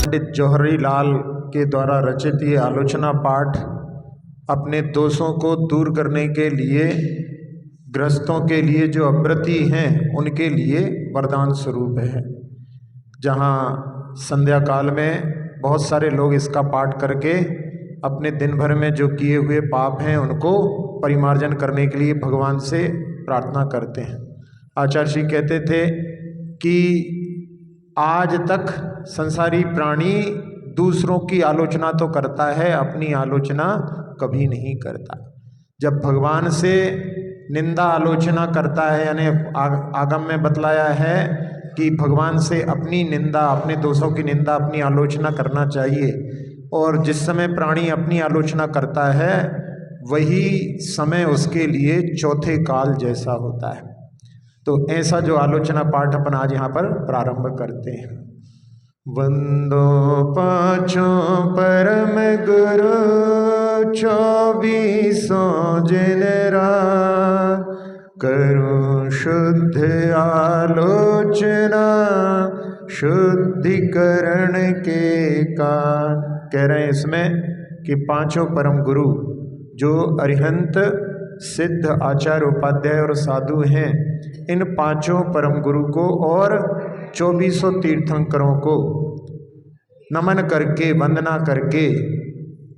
पंडित जौहरी लाल के द्वारा रचित ये आलोचना पाठ अपने दोषों को दूर करने के लिए गृहस्थों के लिए जो अव्रती हैं उनके लिए वरदान स्वरूप है। जहाँ संध्या काल में बहुत सारे लोग इसका पाठ करके अपने दिन भर में जो किए हुए पाप हैं उनको परिमार्जन करने के लिए भगवान से प्रार्थना करते हैं। आचार्य जी कहते थे कि आज तक संसारी प्राणी दूसरों की आलोचना तो करता है, अपनी आलोचना कभी नहीं करता। जब भगवान से निंदा आलोचना करता है, यानी आगम में बतलाया है कि भगवान से अपनी निंदा, अपने दोषों की निंदा, अपनी आलोचना करना चाहिए। और जिस समय प्राणी अपनी आलोचना करता है वही समय उसके लिए चौथे काल जैसा होता है। तो ऐसा जो आलोचना पाठ अपन आज यहाँ पर प्रारंभ करते हैं। वंदो पांचों परम गुरु 24 जिन रात, करूं शुद्ध आलोचना शुद्धिकरण के कान। कह रहे हैं इसमें कि पांचों परम गुरु जो अरिहंत सिद्ध आचार्य उपाध्याय और साधु हैं, इन पांचों परम गुरु को और 24 तीर्थंकरों को नमन करके, वंदना करके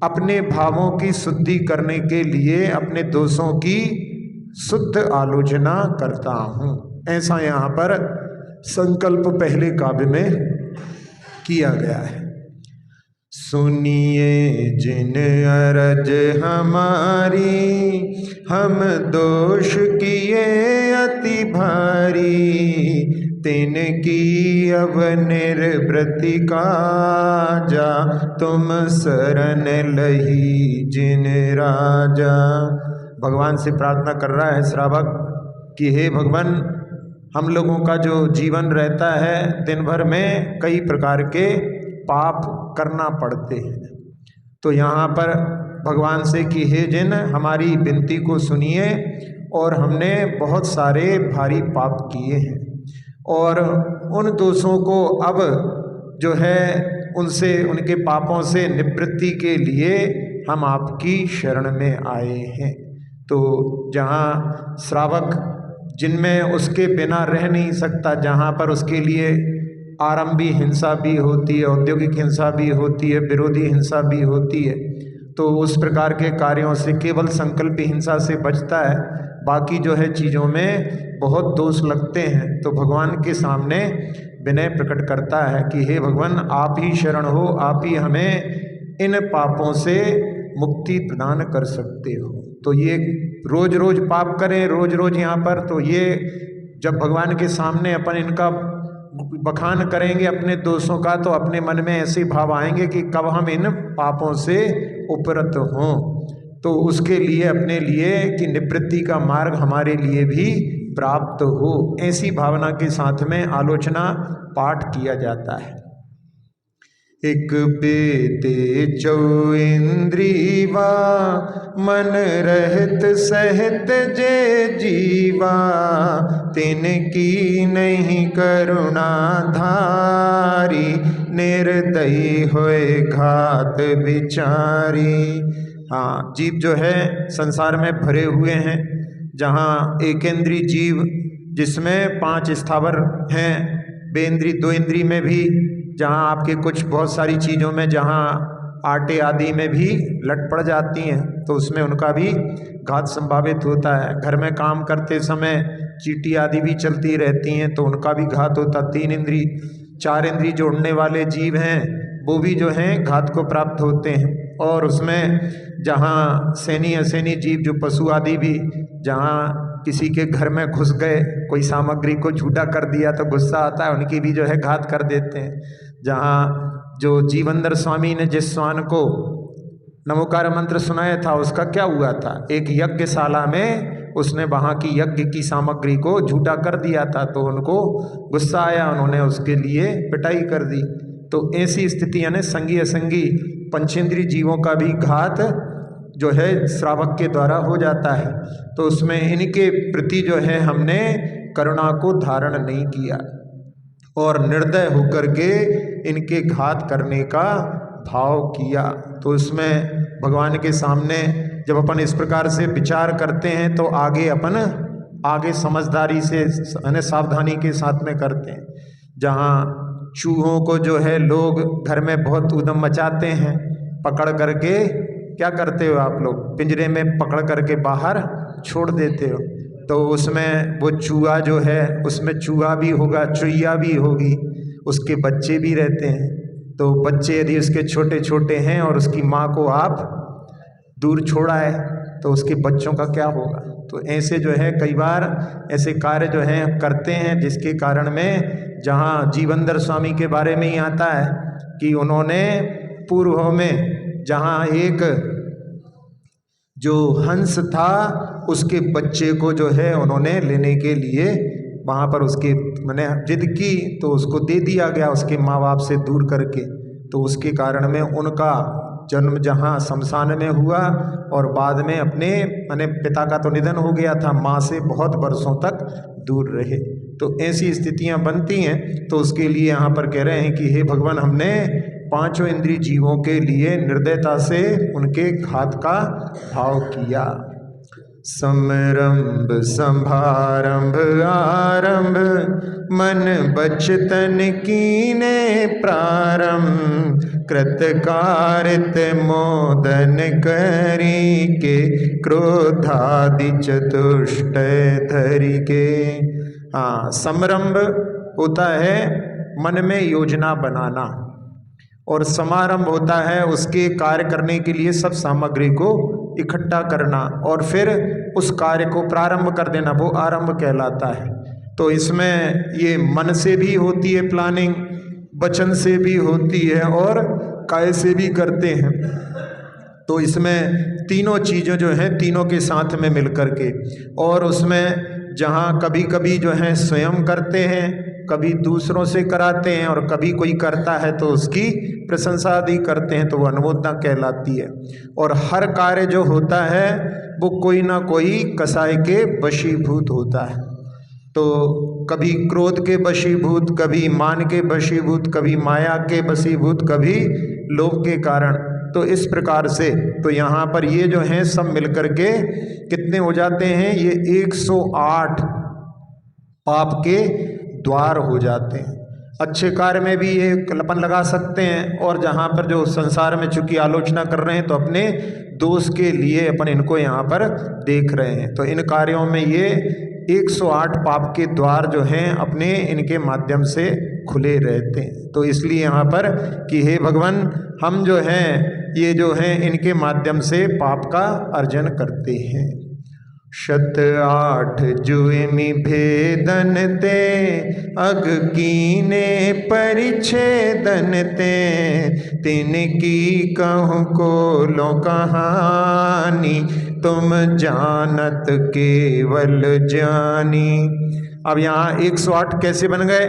अपने भावों की शुद्धि करने के लिए अपने दोषों की शुद्ध आलोचना करता हूँ। ऐसा यहाँ पर संकल्प पहले काव्य में किया गया है। सुनिए जिन अरज हमारी, हम दोष किए अति भारी, तिनकी अब निर्वृत्ति काजा, तुम शरण लही जिन राजा। भगवान से प्रार्थना कर रहा है श्रावक कि हे भगवान, हम लोगों का जो जीवन रहता है दिन भर में कई प्रकार के पाप करना पड़ते हैं। तो यहाँ पर भगवान से कि हे जिन, हमारी विनती को सुनिए, और हमने बहुत सारे भारी पाप किए हैं और उन दोषों को अब जो है उनसे, उनके पापों से निवृत्ति के लिए हम आपकी शरण में आए हैं। तो जहाँ श्रावक जिनमें उसके बिना रह नहीं सकता, जहाँ पर उसके लिए आरंभी हिंसा भी होती है, औद्योगिक हिंसा भी होती है, विरोधी हिंसा भी होती है, तो उस प्रकार के कार्यों से केवल संकल्पी हिंसा से बचता है। बाकी जो है चीज़ों में बहुत दोष लगते हैं। तो भगवान के सामने विनय प्रकट करता है कि हे भगवान, आप ही शरण हो, आप ही हमें इन पापों से मुक्ति प्रदान कर सकते हो। तो ये रोज रोज पाप करें, रोज रोज यहाँ पर, तो ये जब भगवान के सामने अपन इनका बखान करेंगे अपने दोषों का, तो अपने मन में ऐसे भाव आएंगे कि कब हम इन पापों से उपरत हों। तो उसके लिए, अपने लिए कि निवृत्ति का मार्ग हमारे लिए भी प्राप्त हो, ऐसी भावना के साथ में आलोचना पाठ किया जाता है। एक बेते चौ इंद्रिवा, मन रहत सहत जे जीवा, तिनकी नहीं करुणा धारी, निर्दयी होए घात विचारी। हाँ, जीव जो है संसार में भरे हुए हैं। जहाँ एकेंद्री जीव जिसमें 5 स्थावर हैं, बेंद्री 2 इंद्री में भी, जहाँ आपके कुछ बहुत सारी चीज़ों में जहाँ आटे आदि में भी लट पड़ जाती हैं, तो उसमें उनका भी घात संभावित होता है। घर में काम करते समय चींटी आदि भी चलती रहती हैं, तो उनका भी घात होता। 3 इंद्री, 4 इंद्री जो उड़ने वाले जीव हैं वो भी जो हैं घात को प्राप्त होते हैं। और उसमें जहाँ सैनी असैनी जीव जो पशु आदि भी, जहाँ किसी के घर में घुस गए, कोई सामग्री को झूठा कर दिया तो गुस्सा आता है, उनकी भी जो है घात कर देते हैं। जहाँ जो जीवंदर स्वामी ने जिस स्वान को नमोकार मंत्र सुनाया था, उसका क्या हुआ था? एक यज्ञशाला में उसने वहाँ की यज्ञ की सामग्री को झूठा कर दिया था, तो उनको गुस्सा आया, उन्होंने उसके लिए पिटाई कर दी। तो ऐसी स्थिति यानी संगी असंगी पंचेंद्रीय जीवों का भी घात जो है श्रावक के द्वारा हो जाता है। तो उसमें इनके प्रति जो है हमने करुणा को धारण नहीं किया। और निर्दय होकर के इनके घात करने का भाव किया। तो इसमें भगवान के सामने जब अपन इस प्रकार से विचार करते हैं तो आगे समझदारी से यानी सावधानी के साथ में करते हैं। जहाँ चूहों को जो है लोग घर में बहुत उद्यम मचाते हैं, पकड़ करके क्या करते हो आप लोग, पिंजरे में पकड़ करके बाहर छोड़ देते हो। तो उसमें वो चूहा जो है उसमें चूहा भी होगा, चुईया भी होगी, उसके बच्चे भी रहते हैं। तो बच्चे यदि उसके छोटे छोटे हैं और उसकी माँ को आप दूर छोड़ा है तो उसके बच्चों का क्या होगा। तो ऐसे जो है कई बार ऐसे कार्य जो हैं करते हैं, जिसके कारण में जहाँ जीवंदर स्वामी के बारे में ही आता है कि उन्होंने पूर्व में जहाँ एक जो हंस था उसके बच्चे को जो है उन्होंने लेने के लिए वहाँ पर उसके मैंने जिद की तो उसको दे दिया गया उसके माँ बाप से दूर करके। तो उसके कारण में उनका जन्म जहाँ शमशान में हुआ और बाद में अपने मैंने पिता का तो निधन हो गया था, माँ से बहुत वर्षों तक दूर रहे। तो ऐसी स्थितियाँ बनती हैं। तो उसके लिए यहाँ पर कह रहे हैं कि हे भगवान, हमने पांचों इंद्रिय जीवों के लिए निर्दयता से उनके घात का भाव किया। समरंभ संभारंभ आरंभ मन बचतन कीने प्रारंभ कृतकारित मोदन करी के क्रोधादि चतुष्ट धरि के। हाँ, समरंभ होता है मन में योजना बनाना और समारंभ होता है उसके कार्य करने के लिए सब सामग्री को इकट्ठा करना और फिर उस कार्य को प्रारंभ कर देना, वो आरंभ कहलाता है। तो इसमें ये मन से भी होती है प्लानिंग, वचन से भी होती है और काय से भी करते हैं। तो इसमें तीनों चीज़ें जो हैं तीनों के साथ में मिलकर के, और उसमें जहाँ कभी कभी जो है स्वयं करते हैं, कभी दूसरों से कराते हैं और कभी कोई करता है तो उसकी प्रशंसा आदि करते हैं, तो वो अनुमोदना कहलाती है। और हर कार्य जो होता है वो कोई ना कोई कसाय के वशीभूत होता है। तो कभी क्रोध के वशीभूत, कभी मान के वशीभूत, कभी माया के वशीभूत, कभी लोभ के कारण। तो इस प्रकार से तो यहाँ पर ये जो हैं सब मिलकर के कितने हो जाते हैं, ये 108 पाप के द्वार हो जाते हैं। अच्छे कार्य में भी ये अपन लगा सकते हैं, और जहाँ पर जो संसार में चूंकि आलोचना कर रहे हैं तो अपने दोष के लिए अपन इनको यहाँ पर देख रहे हैं। तो इन कार्यों में ये 108 पाप के द्वार जो हैं अपने इनके माध्यम से खुले रहते हैं। तो इसलिए यहाँ पर कि हे भगवान, हम जो हैं ये जो हैं इनके माध्यम से पाप का अर्जन करते हैं। 108 जुएमि भेदन ते अग कीने परिच्छेदन ते तिनकी कहूँ को लो कहानी तुम जानत केवल जानी। अब यहाँ 108 कैसे बन गए,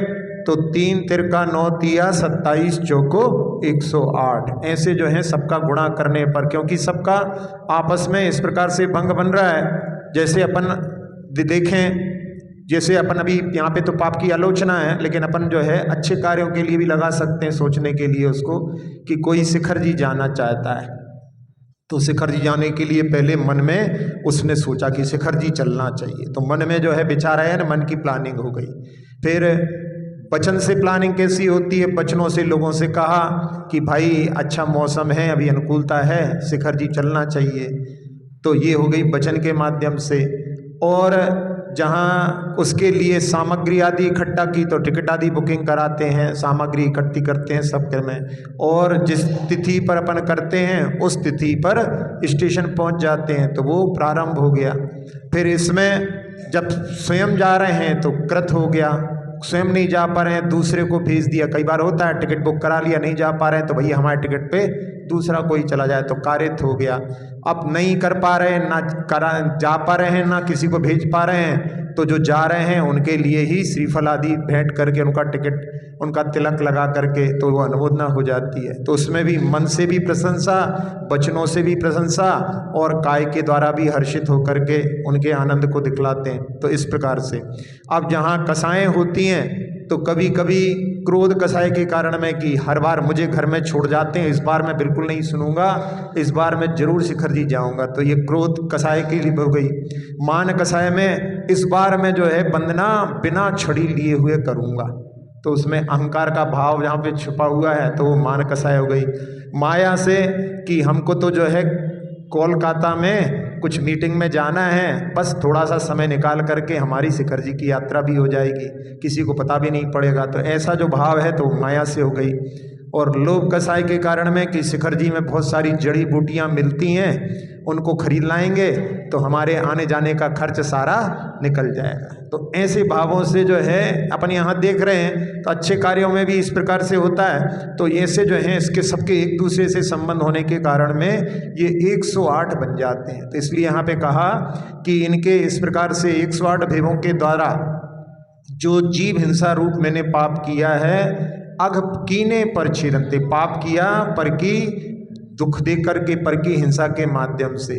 तो 3 तिरका 9 तिया 27 चौको 108 ऐसे जो है सबका गुणा करने पर, क्योंकि सबका आपस में इस प्रकार से भंग बन रहा है। जैसे अपन देखें, जैसे अपन अभी यहाँ पे तो पाप की आलोचना है, लेकिन अपन जो है अच्छे कार्यों के लिए भी लगा सकते हैं सोचने के लिए उसको, कि कोई शिखर जी जाना चाहता है तो शिखर जी जाने के लिए पहले मन में उसने सोचा कि शिखर जी चलना चाहिए, तो मन में जो है विचार आया ना, मन की प्लानिंग हो गई। फिर वचन से प्लानिंग कैसी होती है, वचनों से लोगों से कहा कि भाई अच्छा मौसम है, अभी अनुकूलता है, शिखर जी चलना चाहिए, तो ये हो गई वचन के माध्यम से। और जहाँ उसके लिए सामग्री आदि इकट्ठा की तो टिकट आदि बुकिंग कराते हैं, सामग्री इकट्ठी करते हैं सबके में, और जिस तिथि पर अपन करते हैं उस तिथि पर स्टेशन पहुँच जाते हैं, तो वो प्रारंभ हो गया। फिर इसमें जब स्वयं जा रहे हैं तो कृत हो गया, स्वयं नहीं जा पा रहे हैं दूसरे को भेज दिया। कई बार होता है टिकट बुक करा लिया, नहीं जा पा रहे हैं तो भैया हमारे टिकट पे दूसरा कोई चला जाए, तो कारित हो गया। अब नहीं कर पा रहे हैं, ना जा पा रहे हैं, ना किसी को भेज पा रहे हैं, तो जो जा रहे हैं उनके लिए ही श्रीफल आदि भेंट करके उनका टिकट, उनका तिलक लगा करके तो वो अनुमोदना हो जाती है। तो उसमें भी मन से भी प्रशंसा, वचनों से भी प्रशंसा, और काय के द्वारा भी हर्षित होकर के उनके आनंद को दिखलाते हैं। तो इस प्रकार से अब जहाँ कसाएं होती हैं तो कभी कभी क्रोध कसाय के कारण में कि हर बार मुझे घर में छोड़ जाते हैं, इस बार मैं बिल्कुल नहीं सुनूंगा, इस बार मैं जरूर शिखर जी जाऊंगा। तो ये क्रोध कसाय के लिए हो गई। मान कसाय में इस बार मैं जो है वंदना बिना छड़ी लिए हुए करूंगा, तो उसमें अहंकार का भाव जहाँ पे छुपा हुआ है तो वो मान कसाय हो गई। माया से कि हमको तो जो है कोलकाता में कुछ मीटिंग में जाना है, बस थोड़ा सा समय निकाल करके हमारी शिखर जी की यात्रा भी हो जाएगी, किसी को पता भी नहीं पड़ेगा। तो ऐसा जो भाव है तो माया से हो गई। और लोभ कसाय के कारण में कि शिखर जी में बहुत सारी जड़ी बूटियां मिलती हैं, उनको खरीद लाएंगे तो हमारे आने जाने का खर्च सारा निकल जाएगा। तो ऐसे भावों से जो है अपन यहाँ देख रहे हैं, तो अच्छे कार्यों में भी इस प्रकार से होता है। तो ऐसे जो है इसके सबके एक दूसरे से संबंध होने के कारण में ये 108 बन जाते हैं। तो इसलिए यहाँ पे कहा कि इनके इस प्रकार से 108 भेवों के द्वारा जो जीव हिंसा रूप मैंने पाप किया है, अघ कीने पर छिरंते, पाप किया पर की दुख दे करके, पर की हिंसा के माध्यम से।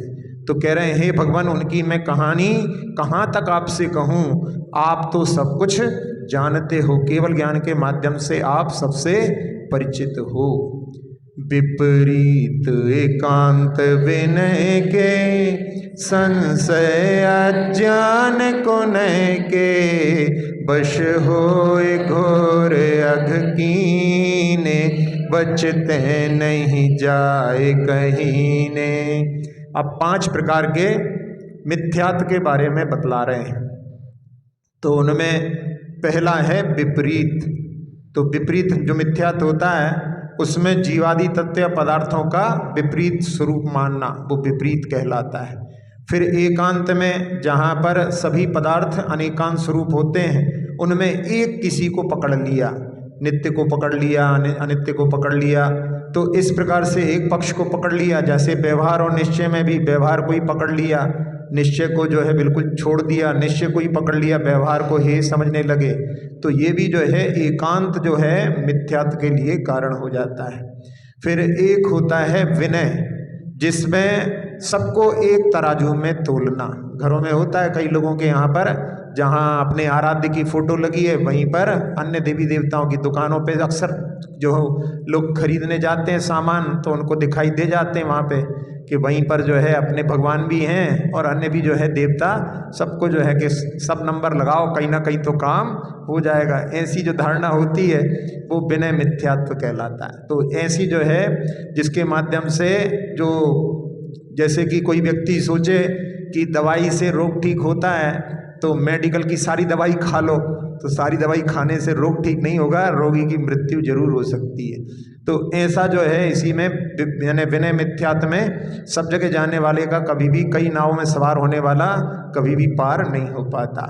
तो कह रहे हैं हे भगवान, उनकी मैं कहानी कहाँ तक आपसे कहूँ, आप तो सब कुछ जानते हो, केवल ज्ञान के माध्यम से आप सबसे परिचित हो। विपरीत एकांत विनय के, संशय अज्ञान कुनय के, बश होए घोर अघ कीने, बचते नहीं जाए कहीने। अब 5 प्रकार के मिथ्यात्व के बारे में बतला रहे हैं। तो उनमें पहला है विपरीत। तो विपरीत जो मिथ्यात्व होता है उसमें जीवादि तत्व पदार्थों का विपरीत स्वरूप मानना, वो विपरीत कहलाता है। फिर एकांत में जहाँ पर सभी पदार्थ अनेकांत स्वरूप होते हैं, उनमें एक किसी को पकड़ लिया, नित्य को पकड़ लिया, अनित्य को पकड़ लिया। तो इस प्रकार से एक पक्ष को पकड़ लिया, जैसे व्यवहार और निश्चय में भी व्यवहार को ही पकड़ लिया, निश्चय को जो है बिल्कुल छोड़ दिया, निश्चय को ही पकड़ लिया, व्यवहार को हे समझने लगे। तो ये भी जो है एकांत जो है मिथ्यात्व के लिए कारण हो जाता है। फिर एक होता है विनय, जिसमें सबको एक तराजू में तोलना। घरों में होता है कई लोगों के यहाँ पर, जहाँ अपने आराध्य की फोटो लगी है वहीं पर अन्य देवी देवताओं की दुकानों पे अक्सर जो लोग खरीदने जाते हैं सामान, तो उनको दिखाई दे जाते हैं वहाँ पे कि वहीं पर जो है अपने भगवान भी हैं और अन्य भी जो है देवता, सबको जो है कि सब नंबर लगाओ, कहीं ना कहीं तो काम हो जाएगा। ऐसी जो धारणा होती है वो विनय मिथ्यात्व कहलाता है। तो ऐसी जो है जिसके माध्यम से जो, जैसे कि कोई व्यक्ति सोचे कि दवाई से रोग ठीक होता है, तो मेडिकल की सारी दवाई खा लो, तो सारी दवाई खाने से रोग ठीक नहीं होगा, रोगी की मृत्यु जरूर हो सकती है। तो ऐसा जो है इसी में यानी विनय मिथ्यात्व में सब जगह जाने वाले का कभी भी, कई नावों में सवार होने वाला कभी भी पार नहीं हो पाता।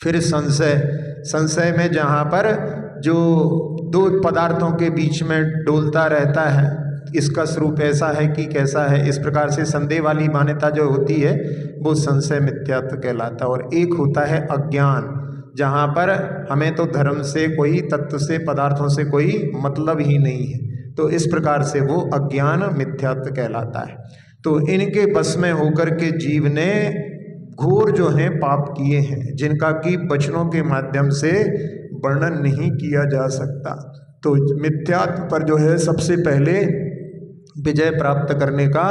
फिर संशय, संशय में जहाँ पर जो 2 पदार्थों के बीच में डोलता रहता है, इसका स्वरूप ऐसा है कि कैसा है, इस प्रकार से संदेह वाली मान्यता जो होती है वो संशय मिथ्यात्व कहलाता है। और एक होता है अज्ञान, जहाँ पर हमें तो धर्म से, कोई तत्व से, पदार्थों से कोई मतलब ही नहीं है, तो इस प्रकार से वो अज्ञान मिथ्यात्व कहलाता है। तो इनके बस में होकर के जीव ने घोर जो है पाप किए हैं, जिनका कि वचनों के माध्यम से वर्णन नहीं किया जा सकता। तो मिथ्यात्व पर जो है सबसे पहले विजय प्राप्त करने का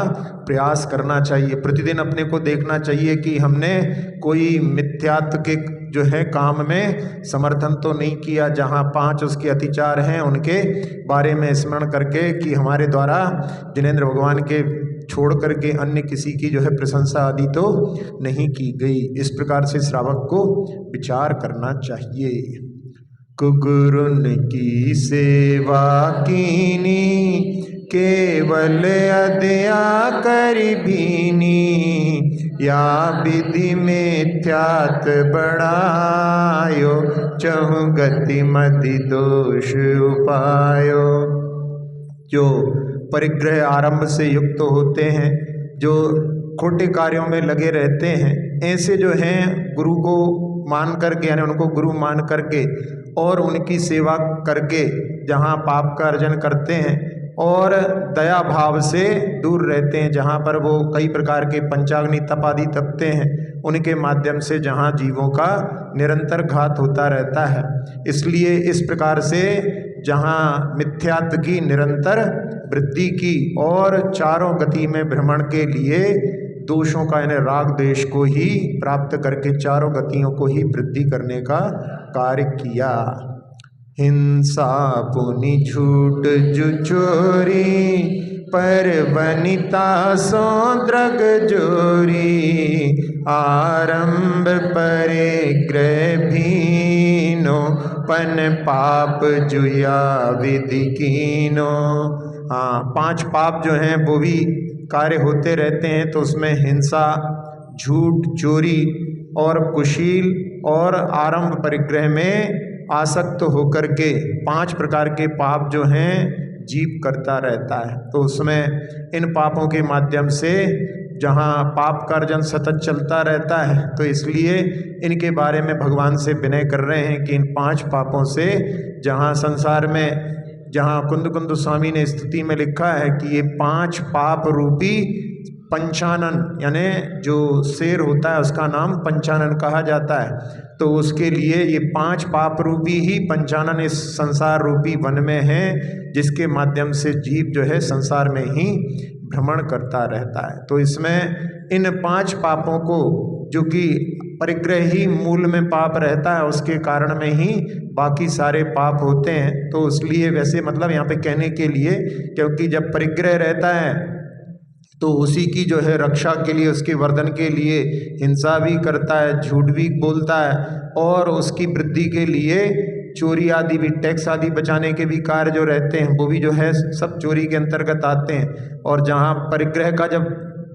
प्रयास करना चाहिए। प्रतिदिन अपने को देखना चाहिए कि हमने कोई मिथ्यात्व के जो है काम में समर्थन तो नहीं किया। जहाँ 5 उसके अतिचार हैं उनके बारे में स्मरण करके कि हमारे द्वारा जिनेंद्र भगवान के छोड़ करके अन्य किसी की जो है प्रशंसा आदि तो नहीं की गई। इस प्रकार से श्रावक को विचार करना चाहिए। कुगुरुन की सेवा कीनी, केवल अदया करि भीनी, या विधि मिथ्यात्व बढ़ायो, चहु गति मति दोष उपायो। जो परिग्रह आरंभ से युक्त होते हैं, जो खोटे कार्यों में लगे रहते हैं, ऐसे जो हैं गुरु को मान करके, यानी उनको गुरु मान करके और उनकी सेवा करके जहाँ पाप का अर्जन करते हैं, और दया भाव से दूर रहते हैं। जहाँ पर वो कई प्रकार के पंचाग्नि तप आदि तपते हैं, उनके माध्यम से जहाँ जीवों का निरंतर घात होता रहता है। इसलिए इस प्रकार से जहाँ मिथ्यात्व की निरंतर वृद्धि की और चारों गति में भ्रमण के लिए दोषों का यानी राग द्वेष को ही प्राप्त करके चारों गतियों को ही वृद्धि करने का कार्य किया। हिंसा पुनि झूठ जु चोरी पर वनिता सो द्रग जोरी आरंभ परे ग्रह भीनो पन पाप जुया विधि कीनो। हाँ, 5 पाप जो हैं वो भी कार्य होते रहते हैं। तो उसमें हिंसा, झूठ, चोरी और कुशील और आरंभ परिग्रह में आसक्त होकर के 5 प्रकार के पाप जो हैं जीव करता रहता है। तो उसमें इन पापों के माध्यम से जहाँ पाप का अर्जन सतत चलता रहता है, तो इसलिए इनके बारे में भगवान से विनय कर रहे हैं कि इन 5 पापों से जहाँ संसार में जहाँ कुंद स्वामी ने स्तुति में लिखा है कि ये 5 पाप रूपी पंचानन, यानी जो शेर होता है उसका नाम पंचानन कहा जाता है, तो उसके लिए ये 5 पाप रूपी ही पंचानन इस संसार रूपी वन में है, जिसके माध्यम से जीव जो है संसार में ही भ्रमण करता रहता है। तो इसमें इन 5 पापों को, जो कि परिग्रह ही मूल में पाप रहता है, उसके कारण में ही बाकी सारे पाप होते हैं। तो इसलिए वैसे मतलब यहाँ पे कहने के लिए, क्योंकि जब परिग्रह रहता है तो उसी की जो है रक्षा के लिए, उसके वर्धन के लिए हिंसा भी करता है, झूठ भी बोलता है, और उसकी वृद्धि के लिए चोरी आदि भी, टैक्स आदि बचाने के भी कार्य जो रहते हैं वो भी जो है सब चोरी के अंतर्गत आते हैं। और जहाँ परिग्रह का जब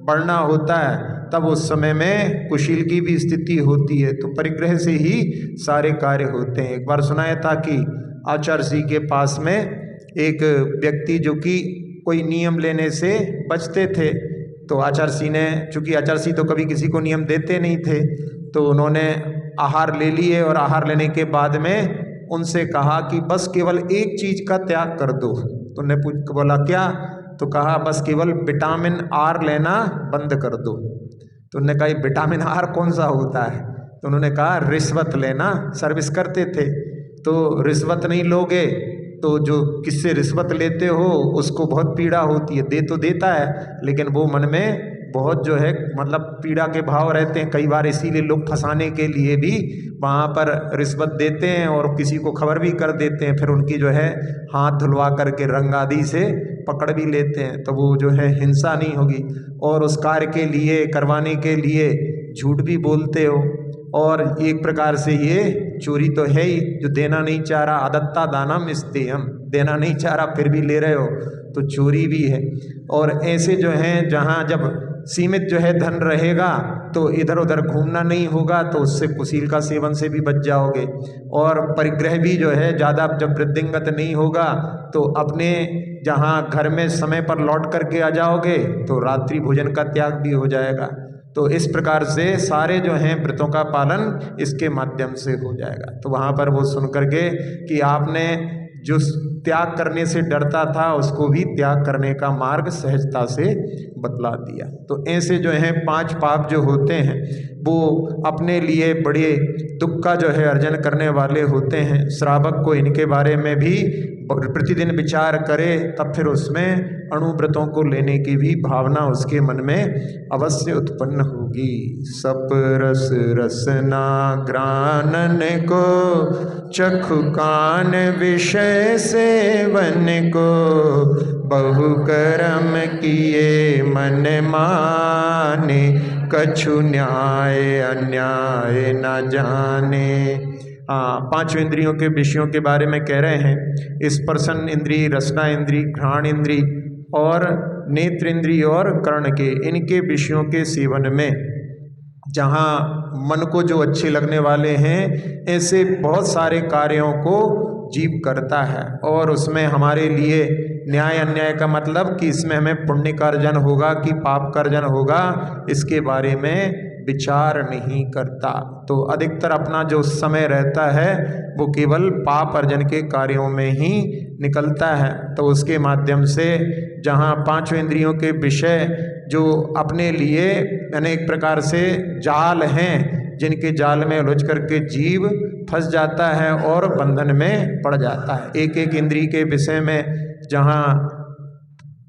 बढ़ना होता है तब उस समय में कुशील की भी स्थिति होती है। तो परिग्रह से ही सारे कार्य होते हैं। एक बार सुनाया था कि आचार्य जी के पास में एक व्यक्ति जो कि कोई नियम लेने से बचते थे, तो आचार्य जी ने, चूँकि आचार्य जी तो कभी किसी को नियम देते नहीं थे, तो उन्होंने आहार ले लिए और आहार लेने के बाद में उनसे कहा कि बस केवल एक चीज़ का त्याग कर दो। तो उन्होंने बोला क्या? तो कहा बस केवल विटामिन आर लेना बंद कर दो। तो उन्होंने कहा विटामिन आर कौन सा होता है? तो उन्होंने कहा रिश्वत लेना। सर्विस करते थे, तो रिश्वत नहीं लोगे तो जो किससे रिश्वत लेते हो उसको बहुत पीड़ा होती है। दे तो देता है लेकिन वो मन में बहुत जो है मतलब पीड़ा के भाव रहते हैं। कई बार इसीलिए लोग फंसाने के लिए भी वहाँ पर रिश्वत देते हैं और किसी को खबर भी कर देते हैं, फिर उनकी जो है हाथ धुलवा करके रंग आदि से पकड़ भी लेते हैं। तो वो जो है हिंसा नहीं होगी। और उस कार्य के लिए, करवाने के लिए झूठ भी बोलते हो, और एक प्रकार से ये चोरी तो है ही। जो देना नहीं चाह रहा, अदत्ता दानम इस्तेयम, देना नहीं चाह रहा फिर भी ले रहे हो, तो चोरी भी है। और ऐसे जो हैं, जहाँ जब सीमित जो है धन रहेगा तो इधर उधर घूमना नहीं होगा, तो उससे कुशील का सेवन से भी बच जाओगे। और परिग्रह भी जो है ज़्यादा जब वृद्धिंगत नहीं होगा तो अपने जहाँ घर में समय पर लौट करके आ जाओगे, तो रात्रि भोजन का त्याग भी हो जाएगा। तो इस प्रकार से सारे जो हैं व्रतों का पालन इसके माध्यम से हो जाएगा। तो वहाँ पर वो सुन करके कि आपने जो त्याग करने से डरता था उसको भी त्याग करने का मार्ग सहजता से बतला दिया। तो ऐसे जो हैं 5 पाप जो होते हैं वो अपने लिए बड़े दुख का जो है अर्जन करने वाले होते हैं। श्रावक को इनके बारे में भी प्रतिदिन विचार करे, तब फिर उसमें अणुव्रतों को लेने की भी भावना उसके मन में अवश्य उत्पन्न होगी। सप रस रसना ग्रानन को, चखु कान विषय सेवन को, बहु कर्म किए मन माने, कछु न्याय अन्याय न जाने। 5 इंद्रियों के विषयों के बारे में कह रहे हैं। स्पर्शन इंद्रिय, रसना इंद्रिय, घ्राण इंद्रिय और नेत्र इंद्रिय और कर्ण के, इनके विषयों के सेवन में जहाँ मन को जो अच्छे लगने वाले हैं, ऐसे बहुत सारे कार्यों को जीव करता है। और उसमें हमारे लिए न्याय अन्याय का मतलब कि इसमें हमें पुण्य का अर्जन होगा कि पाप का अर्जन होगा, इसके बारे में विचार नहीं करता। तो अधिकतर अपना जो समय रहता है वो केवल पाप अर्जन के कार्यों में ही निकलता है। तो उसके माध्यम से जहाँ पांचों इंद्रियों के विषय जो अपने लिए अनेक प्रकार से जाल हैं, जिनके जाल में उलझ करके जीव फंस जाता है और बंधन में पड़ जाता है। एक एक इंद्रिय के विषय में जहाँ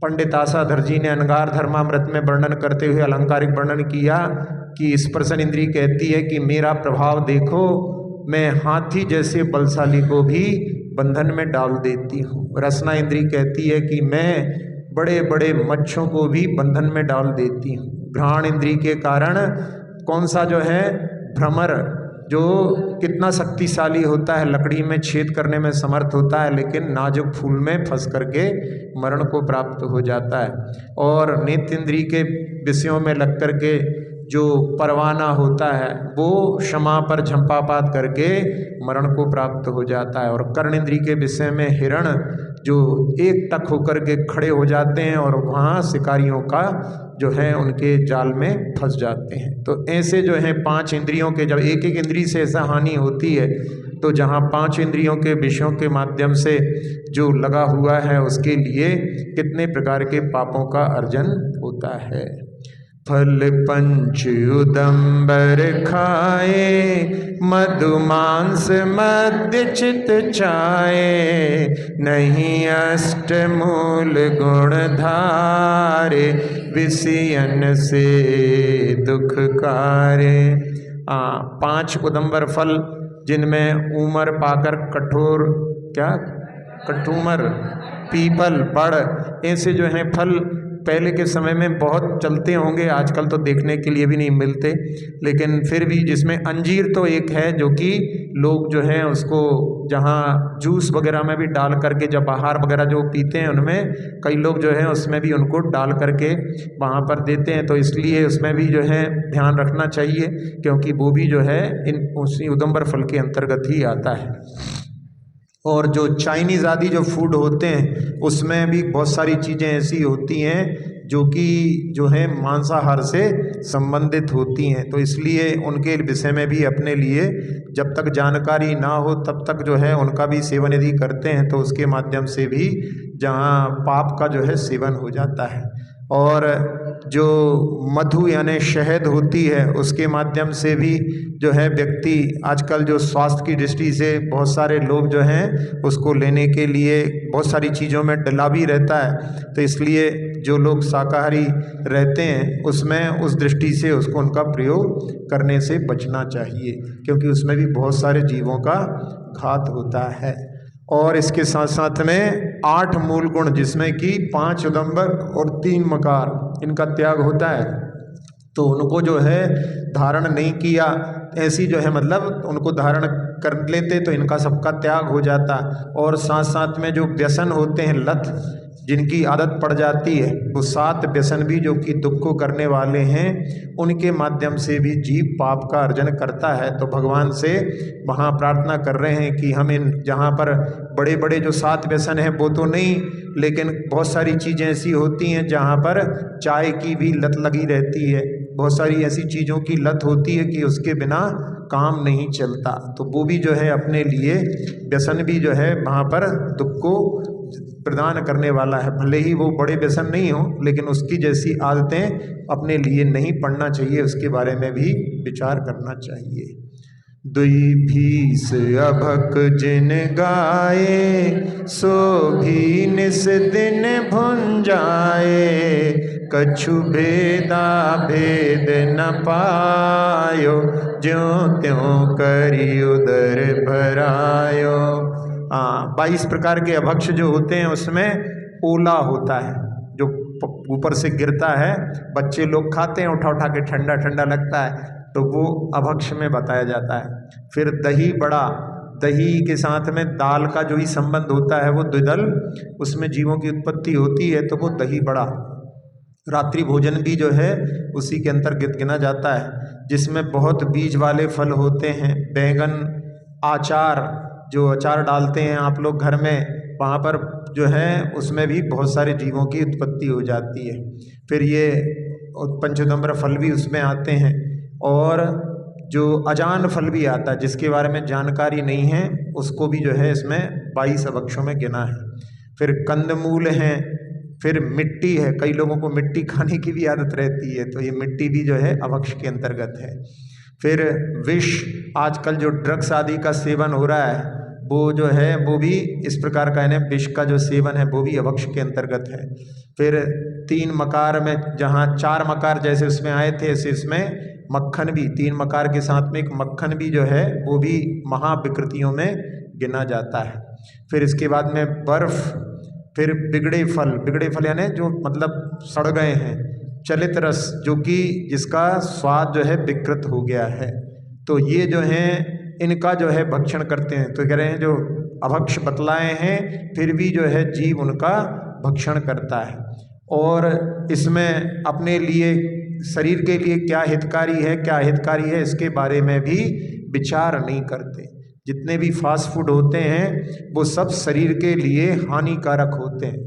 पंडित आसाधर जी ने अनगार धर्मामृत में वर्णन करते हुए अलंकारिक वर्णन किया कि स्पर्शन इंद्रिय कहती है कि मेरा प्रभाव देखो, मैं हाथी जैसे बलशाली को भी बंधन में डाल देती हूँ। रसना इंद्रिय कहती है कि मैं बड़े बड़े मच्छों को भी बंधन में डाल देती हूँ। घ्राण इंद्रिय के कारण कौन सा जो है भ्रमर, जो कितना शक्तिशाली होता है, लकड़ी में छेद करने में समर्थ होता है, लेकिन नाजुक फूल में फंस करके मरण को प्राप्त हो जाता है। और नेत्र इंद्रिय के विषयों में लग करके जो परवाना होता है वो क्षमा पर झंपापात करके मरण को प्राप्त हो जाता है। और कर्ण इंद्रिय के विषय में हिरण जो एक टक होकर के खड़े हो जाते हैं और वहाँ शिकारियों का जो है उनके जाल में फंस जाते हैं। तो ऐसे जो है पांच इंद्रियों के जब एक एक इंद्रिय से ऐसा हानि होती है, तो जहाँ पांच इंद्रियों के विषयों के माध्यम से जो लगा हुआ है उसके लिए कितने प्रकार के पापों का अर्जन होता है। फल पंच उदंबर खाए, मधु मांस मध्य चित चाये, नहीं अष्ट मूल गुण धारे, विषयन से दुख कारे। पांच उदंबर फल जिनमें ऊमर, पाकर, कठोर, क्या कठूमर, पीपल, बड़, ऐसे जो हैं फल पहले के समय में बहुत चलते होंगे, आजकल तो देखने के लिए भी नहीं मिलते, लेकिन फिर भी जिसमें अंजीर तो एक है जो कि लोग जो हैं उसको जहाँ जूस वगैरह में भी डाल करके, जब आहार वगैरह जो पीते हैं उनमें कई लोग जो हैं उसमें भी उनको डाल करके वहाँ पर देते हैं। तो इसलिए उसमें भी जो है ध्यान रखना चाहिए, क्योंकि वो भी जो है इन उसी उदंबर फल के अंतर्गत ही आता है। और जो चाइनीज़ आदि जो फूड होते हैं उसमें भी बहुत सारी चीज़ें ऐसी होती हैं जो कि जो है मांसाहार से संबंधित होती हैं। तो इसलिए उनके विषय में भी अपने लिए जब तक जानकारी ना हो तब तक जो है उनका भी सेवन यदि करते हैं तो उसके माध्यम से भी जहाँ पाप का जो है सेवन हो जाता है। और जो मधु यानी शहद होती है उसके माध्यम से भी जो है व्यक्ति, आजकल जो स्वास्थ्य की दृष्टि से बहुत सारे लोग जो हैं उसको लेने के लिए बहुत सारी चीज़ों में डला भी रहता है। तो इसलिए जो लोग शाकाहारी रहते हैं उसमें उस दृष्टि से उसको उनका प्रयोग करने से बचना चाहिए, क्योंकि उसमें भी बहुत सारे जीवों का घात होता है। और इसके साथ साथ में 8 मूल गुण जिसमें कि 5 उदंबर और 3 मकार इनका त्याग होता है, तो उनको जो है धारण नहीं किया, ऐसी जो है मतलब उनको धारण कर लेते तो इनका सबका त्याग हो जाता। और साथ साथ में जो व्यसन होते हैं, लत जिनकी आदत पड़ जाती है, वो 7 व्यसन भी जो कि दुख को करने वाले हैं उनके माध्यम से भी जीव पाप का अर्जन करता है। तो भगवान से वहाँ प्रार्थना कर रहे हैं कि हम इन जहाँ पर बड़े बड़े जो 7 व्यसन हैं वो तो नहीं, लेकिन बहुत सारी चीज़ें ऐसी होती हैं जहाँ पर चाय की भी लत लगी रहती है, बहुत सारी ऐसी चीज़ों की लत होती है कि उसके बिना काम नहीं चलता। तो वो भी जो है अपने लिए व्यसन भी जो है वहाँ पर दुख को प्रदान करने वाला है। भले ही वो बड़े व्यसन नहीं हो, लेकिन उसकी जैसी आदतें अपने लिए नहीं पड़ना चाहिए, उसके बारे में भी विचार करना चाहिए। दुई भीस अभक जिन गाए, सो भी निस दिन भुंजाए, कछु भेदा भेद न पायो, ज्यों त्यों करि उदर भरायो। 22 प्रकार के अभक्ष जो होते हैं उसमें ओला होता है, जो ऊपर से गिरता है, बच्चे लोग खाते हैं उठा उठा के, ठंडा ठंडा लगता है, तो वो अभक्ष में बताया जाता है। फिर दही बड़ा, दही के साथ में दाल का जो ही संबंध होता है वो द्विदल, उसमें जीवों की उत्पत्ति होती है, तो वो दही बड़ा। रात्रि भोजन भी जो है उसी के अंतर्गत गिना जाता है, जिसमें बहुत बीज वाले फल होते हैं। बैंगन, आचार, जो अचार डालते हैं आप लोग घर में, वहाँ पर जो है उसमें भी बहुत सारे जीवों की उत्पत्ति हो जाती है। फिर ये पंचोदम्बर फल भी उसमें आते हैं। और जो अजान फल भी आता है जिसके बारे में जानकारी नहीं है उसको भी जो है इसमें 22 अभक्षों में गिना है। फिर कंदमूल हैं, फिर मिट्टी है, कई लोगों को मिट्टी खाने की भी आदत रहती है तो ये मिट्टी भी जो है अभक्ष के अंतर्गत है। फिर विष, आजकल जो ड्रग्स आदि का सेवन हो रहा है वो जो है वो भी इस प्रकार का है, विष का जो सेवन है वो भी अभक्ष के अंतर्गत है। फिर 3 मकार में जहाँ 4 मकार जैसे उसमें आए थे ऐसे इसमें मक्खन भी, 3 मकार के साथ में एक मक्खन भी जो है वो भी महाविकृतियों में गिना जाता है। फिर इसके बाद में बर्फ, फिर बिगड़े फल यानी जो मतलब सड़ गए हैं, चलित रस जो कि जिसका स्वाद जो है विकृत हो गया है, तो ये जो हैं इनका जो है भक्षण करते हैं। तो कह रहे हैं जो अभक्ष बतलाए हैं फिर भी जो है जीव उनका भक्षण करता है। और इसमें अपने लिए शरीर के लिए क्या हितकारी है क्या अहितकारी है इसके बारे में भी विचार नहीं करते। जितने भी फास्ट फूड होते हैं वो सब शरीर के लिए हानिकारक होते हैं।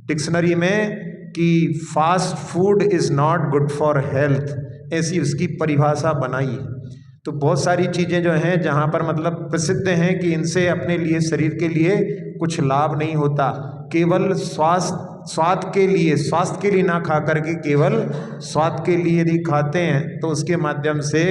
डिक्शनरी में कि fast food is not good for health, ऐसी उसकी परिभाषा बनाई है। तो बहुत सारी चीज़ें जो हैं जहाँ पर मतलब प्रसिद्ध हैं कि इनसे अपने लिए शरीर के लिए कुछ लाभ नहीं होता, केवल स्वास्थ्य के लिए ना खा करके केवल स्वाद के लिए यदि खाते हैं तो उसके माध्यम से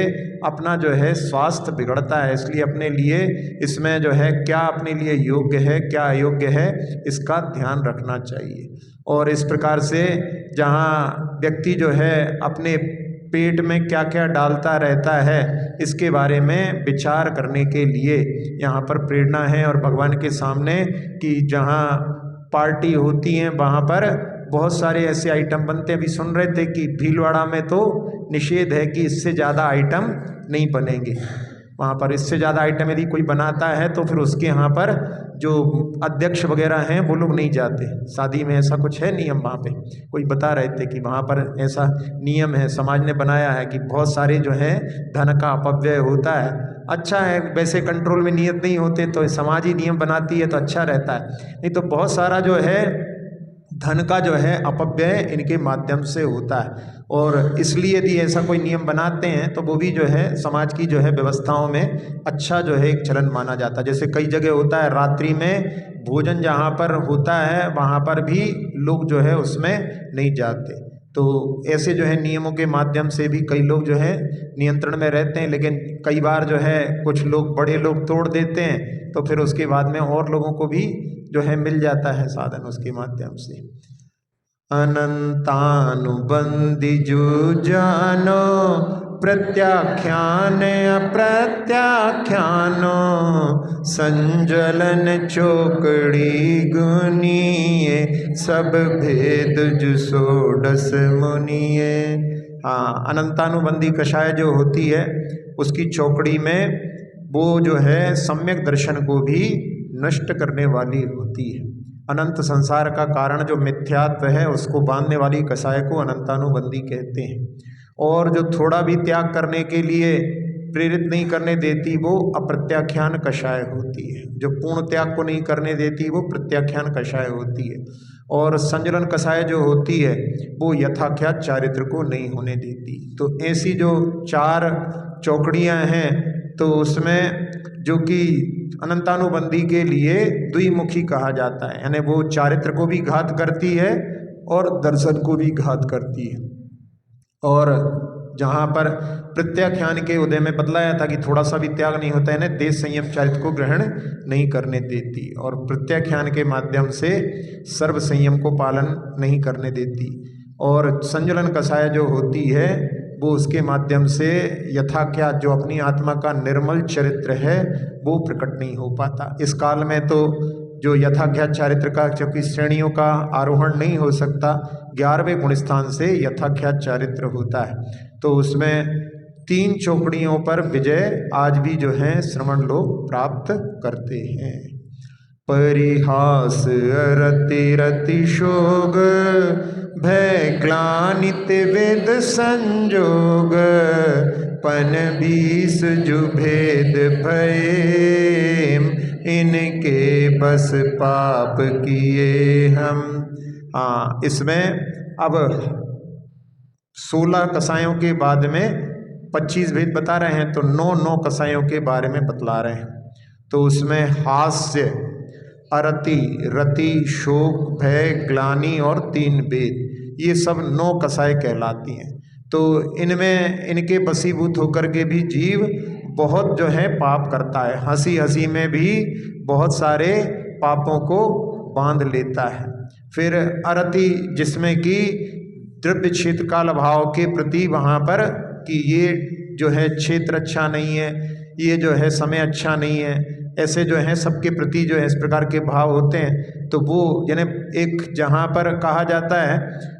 अपना जो है स्वास्थ्य बिगड़ता है। इसलिए अपने लिए इसमें जो है क्या अपने लिए योग्य है क्या अयोग्य है इसका ध्यान रखना चाहिए। और इस प्रकार से जहाँ व्यक्ति जो है अपने पेट में क्या क्या डालता रहता है इसके बारे में विचार करने के लिए यहाँ पर प्रेरणा है। और भगवान के सामने कि जहाँ पार्टी होती हैं वहाँ पर बहुत सारे ऐसे आइटम बनते हैं। अभी सुन रहे थे कि भीलवाड़ा में तो निषेध है कि इससे ज़्यादा आइटम नहीं बनेंगे। वहाँ पर इससे ज़्यादा आइटम यदि कोई बनाता है तो फिर उसके यहाँ पर जो अध्यक्ष वगैरह हैं वो लोग नहीं जाते। शादी में ऐसा कुछ है नियम, वहाँ पे कोई बता रहे थे कि वहाँ पर ऐसा नियम है, समाज ने बनाया है कि बहुत सारे जो है धन का अपव्यय होता है। अच्छा है, वैसे कंट्रोल में नियत नहीं होते तो समाज ही नियम बनाती है तो अच्छा रहता है, नहीं तो बहुत सारा जो है धन का जो है अपव्यय इनके माध्यम से होता है। और इसलिए यदि ऐसा कोई नियम बनाते हैं तो वो भी जो है समाज की जो है व्यवस्थाओं में अच्छा जो है एक चलन माना जाता है। जैसे कई जगह होता है रात्रि में भोजन जहाँ पर होता है वहाँ पर भी लोग जो है उसमें नहीं जाते। तो ऐसे जो है नियमों के माध्यम से भी कई लोग जो है नियंत्रण में रहते हैं, लेकिन कई बार जो है कुछ लोग बड़े लोग तोड़ देते हैं तो फिर उसके बाद में और लोगों को भी जो है मिल जाता है साधन उसके माध्यम से। अनंतानुबंदी जो जानो प्रत्याख्यान अप्रत्याख्यानो संजलन चौकड़ी गुनिये सब भेद जो षोडश मुनिये। हाँ, अनंतानुबंदी कषाय जो होती है उसकी चौकड़ी में वो जो है सम्यक दर्शन को भी नष्ट करने वाली होती है। अनंत संसार का कारण जो मिथ्यात्व है उसको बांधने वाली कषाय को अनंतानुबंदी कहते हैं। और जो थोड़ा भी त्याग करने के लिए प्रेरित नहीं करने देती वो अप्रत्याख्यान कषाय होती है। जो पूर्ण त्याग को नहीं करने देती वो प्रत्याख्यान कषाय होती है। और संजलन कषाय जो होती है वो यथाख्यात चारित्र को नहीं होने देती। तो ऐसी जो 4 चौकड़ियाँ हैं तो उसमें जो कि अनंतानुबंदी के लिए द्विमुखी कहा जाता है, यानी वो चारित्र को भी घात करती है और दर्शन को भी घात करती है। और जहाँ पर प्रत्याख्यान के उदय में बतलाया था कि थोड़ा सा भी त्याग नहीं होता है ना, देश संयम चारित्र को ग्रहण नहीं करने देती, और प्रत्याख्यान के माध्यम से सर्व संयम को पालन नहीं करने देती। और संजलन कषाय जो होती है वो उसके माध्यम से यथाख्यात जो अपनी आत्मा का निर्मल चरित्र है वो प्रकट नहीं हो पाता। इस काल में तो जो यथाख्यात चारित्र का क्योंकि श्रेणियों का आरोहण नहीं हो सकता, 11वें गुण स्थान से यथाख्यात चारित्र होता है। तो उसमें 3 चौकड़ियों पर विजय आज भी जो है श्रवण लोग प्राप्त करते हैं। परिहास अरति रति शोग भय ग्लानित वेद संजोग पन 20 जो भेद भय इनके बस पाप किए हम। इसमें अब 16 कसायों के बाद में 25 भेद बता रहे हैं तो 9 कसायों के बारे में बतला रहे हैं। तो उसमें हास्य, अरति, रति, शोक, भय, ग्लानि और 3 वेद, ये सब 9 कसाय कहलाती हैं। तो इनमें इनके वशीभूत होकर के भी जीव बहुत जो है पाप करता है, हंसी हंसी में भी बहुत सारे पापों को बांध लेता है। फिर अरति, जिसमें कि द्रव्य क्षेत्र काल भाव के प्रति वहाँ पर कि ये जो है क्षेत्र अच्छा नहीं है, ये जो है समय अच्छा नहीं है, ऐसे जो है सबके प्रति जो है इस प्रकार के भाव होते हैं। तो वो यानी एक जहाँ पर कहा जाता है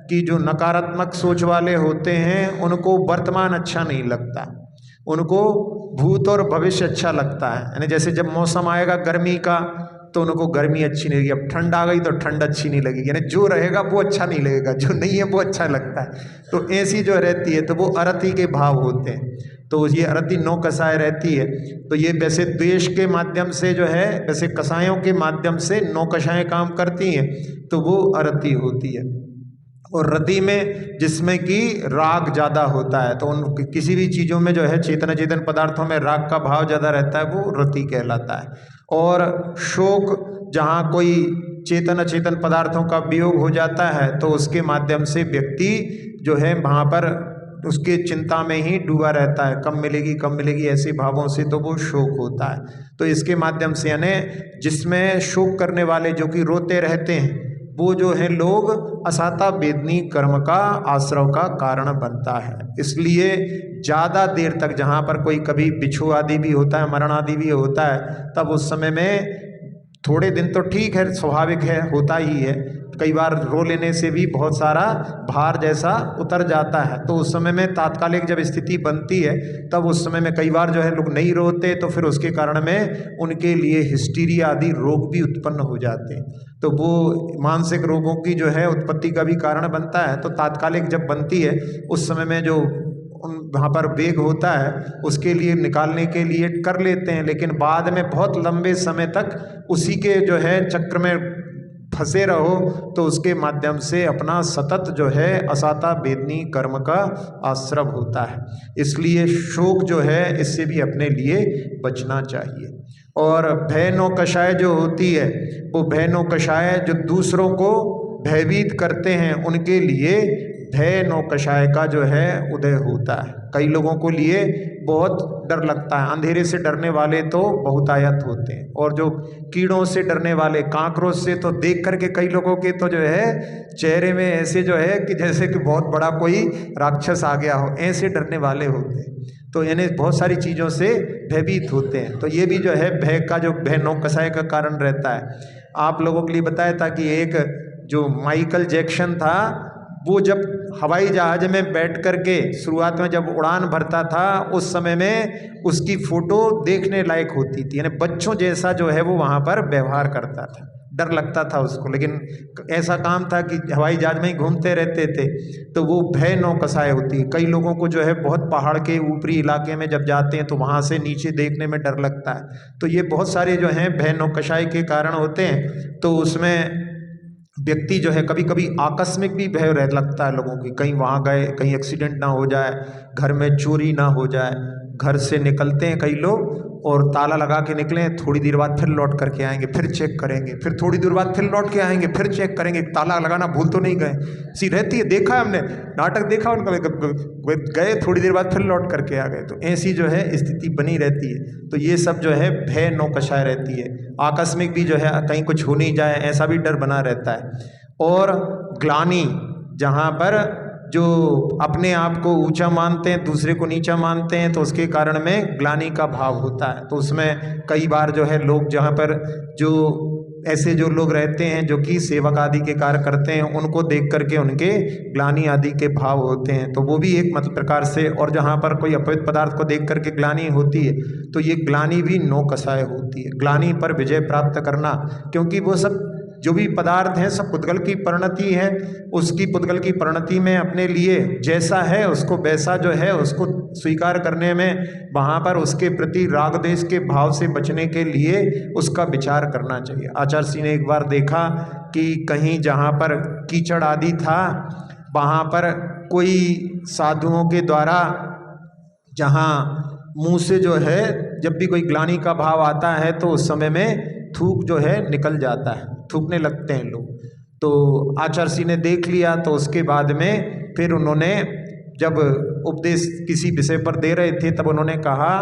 कि जो नकारात्मक सोच वाले होते हैं उनको वर्तमान अच्छा नहीं लगता, उनको भूत और भविष्य अच्छा लगता है। यानी जैसे जब मौसम आएगा गर्मी का तो उनको गर्मी अच्छी नहीं लगेगी, अब ठंड आ गई तो ठंड अच्छी नहीं लगेगी, यानी जो रहेगा वो अच्छा नहीं लगेगा, जो नहीं है वो अच्छा लगता है। तो ऐसी जो रहती है तो वो अरति के भाव होते हैं। तो ये अरति 9 कसाय रहती है। तो ये वैसे द्वेष के माध्यम से जो है, वैसे कसायों के माध्यम से 9 कसाएं काम करती हैं, तो वो अरति होती है। और रति में जिसमें कि राग ज़्यादा होता है, तो उन किसी भी चीज़ों में जो है चेतन चेतन पदार्थों में राग का भाव ज़्यादा रहता है, वो रति कहलाता है। और शोक, जहाँ कोई चेतन अचेतन पदार्थों का वियोग हो जाता है तो उसके माध्यम से व्यक्ति जो है वहाँ पर उसके चिंता में ही डूबा रहता है, कब मिलेगी ऐसे भावों से, तो वो शोक होता है। तो इसके माध्यम से यानी जिसमें शोक करने वाले जो कि रोते रहते हैं वो जो है लोग असाता वेदनी कर्म का आश्रव का कारण बनता है। इसलिए ज़्यादा देर तक जहाँ पर कोई कभी बिच्छू आदि भी होता है, मरण आदि भी होता है, तब उस समय में थोड़े दिन तो ठीक है, स्वाभाविक है, होता ही है। कई बार रो लेने से भी बहुत सारा भार जैसा उतर जाता है, तो उस समय में तात्कालिक जब स्थिति बनती है तब उस समय में कई बार जो है लोग नहीं रोते, तो फिर उसके कारण में उनके लिए हिस्टीरिया आदि रोग भी उत्पन्न हो जाते हैं। तो वो मानसिक रोगों की जो है उत्पत्ति का भी कारण बनता है। तो तात्कालिक जब बनती है उस समय में जो वहाँ पर वेग होता है उसके लिए निकालने के लिए कर लेते हैं, लेकिन बाद में बहुत लंबे समय तक उसी के जो है चक्र में फंसे रहो तो उसके माध्यम से अपना सतत जो है असाता वेदनी कर्म का आश्रव होता है। इसलिए शोक जो है इससे भी अपने लिए बचना चाहिए। और भय नो कषाय जो होती है, वो भय नो कषाय जो दूसरों को भयभीत करते हैं उनके लिए भय नो कषाय का जो है उदय होता है। कई लोगों को लिए बहुत डर लगता है, अंधेरे से डरने वाले तो बहुतायत होते हैं, और जो कीड़ों से डरने वाले, कांकरोच से, तो देख करके कई लोगों के तो जो है चेहरे में ऐसे जो है कि जैसे कि बहुत बड़ा कोई राक्षस आ गया हो, ऐसे डरने वाले होते हैं। तो यानी बहुत सारी चीज़ों से भयभीत होते हैं। तो ये भी जो है भय का जो भय नो कषाय का कारण रहता है। आप लोगों के लिए बताया था कि एक जो माइकल जैक्सन था, वो जब हवाई जहाज में बैठ करके शुरुआत में जब उड़ान भरता था उस समय में उसकी फ़ोटो देखने लायक होती थी, यानी बच्चों जैसा जो है वो वहाँ पर व्यवहार करता था, डर लगता था उसको, लेकिन ऐसा काम था कि हवाई जहाज में ही घूमते रहते थे। तो वो भय नो कषाय होती है। कई लोगों को जो है बहुत पहाड़ के ऊपरी इलाके में जब जाते हैं तो वहाँ से नीचे देखने में डर लगता है। तो ये बहुत सारे जो हैं भय नो कषाय के कारण होते हैं। तो उसमें व्यक्ति जो है कभी कभी आकस्मिक भी भय रह लगता है लोगों की, कहीं वहाँ गए, कहीं एक्सीडेंट ना हो जाए, घर में चोरी ना हो जाए। घर से निकलते हैं कई लोग और ताला लगा के निकलें, थोड़ी देर बाद फिर लौट करके आएंगे, फिर चेक करेंगे, फिर थोड़ी देर बाद फिर लौट के आएंगे, फिर चेक करेंगे, ताला लगाना भूल तो नहीं गए। सी रहती है, देखा है हमने, नाटक देखा उनका, गए थोड़ी देर बाद फिर लौट करके आ गए। तो ऐसी जो है स्थिति बनी रहती है। तो ये सब जो है भय नो कषाय रहती है। आकस्मिक भी जो है कहीं कुछ हो नहीं जाए ऐसा भी डर बना रहता है। और ग्लानि, जहाँ पर जो अपने आप को ऊंचा मानते हैं, दूसरे को नीचा मानते हैं, तो उसके कारण में ग्लानि का भाव होता है। तो उसमें कई बार जो है लोग जहाँ पर जो ऐसे जो लोग रहते हैं जो कि सेवक आदि के कार्य करते हैं उनको देख करके उनके ग्लानि आदि के भाव होते हैं। तो वो भी एक मतलब प्रकार से, और जहाँ पर कोई अपवित्र पदार्थ को देख करके ग्लानि होती है तो ये ग्लानि भी नो कषाय होती है। ग्लानि पर विजय प्राप्त करना, क्योंकि वो सब जो भी पदार्थ हैं सब पुद्गल की परिणति है, उसकी पुद्गल की परिणति में अपने लिए जैसा है उसको वैसा जो है उसको स्वीकार करने में, वहाँ पर उसके प्रति राग द्वेष के भाव से बचने के लिए उसका विचार करना चाहिए। आचार्य श्री ने एक बार देखा कि कहीं जहाँ पर कीचड़ आदि था वहाँ पर कोई साधुओं के द्वारा जहाँ मुंह से जो है जब भी कोई ग्लानि का भाव आता है तो उस समय में थूक जो है निकल जाता है, थूकने लगते हैं लोग। तो आचार्य ने देख लिया, तो उसके बाद में फिर उन्होंने जब उपदेश किसी विषय पर दे रहे थे तब उन्होंने कहा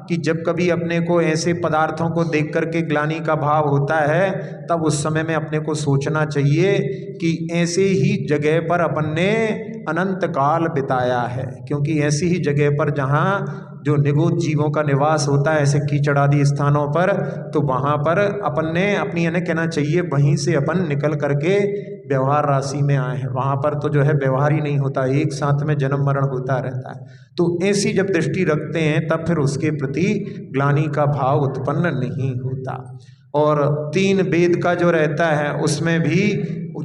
कि जब कभी अपने को ऐसे पदार्थों को देख करके ग्लानि का भाव होता है तब उस समय में अपने को सोचना चाहिए कि ऐसे ही जगह पर अपन ने अनंत काल बिताया है, क्योंकि ऐसी ही जगह पर जहाँ जो निगोद जीवों का निवास होता है ऐसे कीचड़ आदि स्थानों पर, तो वहाँ पर अपन ने अपनी यानी कहना चाहिए वहीं से अपन निकल करके व्यवहार राशि में आए हैं। वहाँ पर तो जो है व्यवहार ही नहीं होता, एक साथ में जन्म मरण होता रहता है। तो ऐसी जब दृष्टि रखते हैं तब फिर उसके प्रति ग्लानि का भाव उत्पन्न नहीं होता। और 3 वेद का जो रहता है उसमें भी